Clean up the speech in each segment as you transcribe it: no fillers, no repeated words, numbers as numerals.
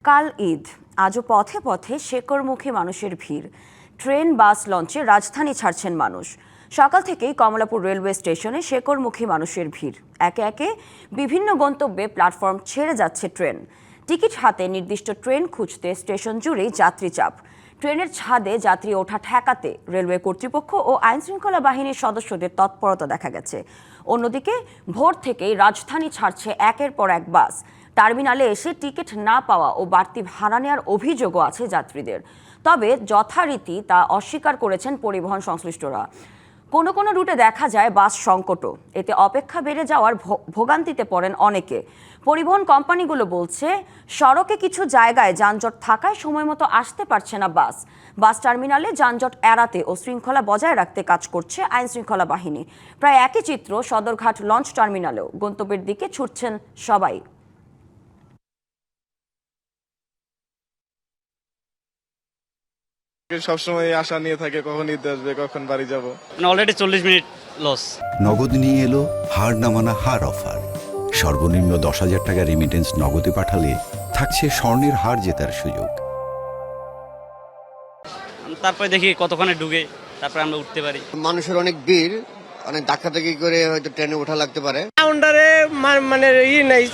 কাল ঈদ, আজও পথে পথে শেকড়মুখী মানুষের ভিড়। ট্রেন বাস লঞ্চে রাজধানী ছাড়ছেন মানুষ। সকাল থেকেই কমলাপুর রেলওয়ে স্টেশনে শেকড়মুখী মানুষের ভিড়। একে একে বিভিন্ন গন্তব্যে প্ল্যাটফর্ম ছেড়ে যাচ্ছে ট্রেন। টিকিট হাতে নির্দিষ্ট ট্রেন খুঁজতে স্টেশন জুড়েই যাত্রী চাপ। ট্রেনের ছাদে যাত্রী ওঠা ঠেকাতে রেলওয়ে কর্তৃপক্ষ ও আইনশৃঙ্খলা বাহিনীর সদস্যদের তৎপরতা দেখা গেছে। অন্যদিকে ভোর থেকেই রাজধানী ছাড়ছে একের পর এক বাস। টার্মিনালে এসে টিকিট না পাওয়া ও বাড়তি ভাড়া নেওয়ার অভিযোগও আছে যাত্রীদের। তবে যথারীতি তা অস্বীকার করেছেন পরিবহন সংশ্লিষ্টরা। কোনো কোনো রুটে দেখা যায় বাস সংকটও। এতে অপেক্ষা বেড়ে যাওয়ার ভোগান্তিতে পড়েন অনেকে। পরিবহন কোম্পানিগুলো বলছে, সড়কে কিছু জায়গায় যানজট থাকায় সময়মতো আসতে পারছে না বাস। বাস টার্মিনালে যানজট এড়াতে ও শৃঙ্খলা বজায় রাখতে কাজ করছে আইনশৃঙ্খলা বাহিনী। প্রায় একই চিত্র সদরঘাট লঞ্চ টার্মিনালেও। গন্তব্যের দিকে ছুটছেন সবাই। সবসময় আশা নিয়ে থাকে কখন ঈদ আসবে, কখন বাড়ি যাব। Already 40 minute loss. নগদ নিয়ে এলো হার নামানা হার অফার। সর্বনিম্ন 10,000 টাকা রেমিটেন্স নগদে পাঠালে থাকছে স্বর্ণের হার জেতার সুযোগ। তারপরে দেখি কতক্ষণে ঢুকে তারপরে আমরা উঠতে পারি। মানুষের অনেক ভিড়, অনেক ধাক্কাধাক্কি করে হয়তো ট্রেনে ওঠা লাগতে পারে। কাউন্টারে মানে নাই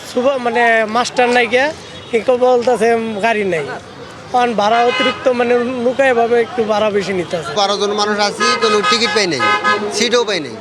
মানে মাস্টার নাই গিয়া বলতেছে গাড়ি নাই, কারণ ভাড়া অতিরিক্ত মানে লুকায় ভাবে একটু ভাড়া বেশি নিতে আছে। 12 জন মানুষ আছি, কোনো টিকিট পাই নাই, সিটও পাই নাই।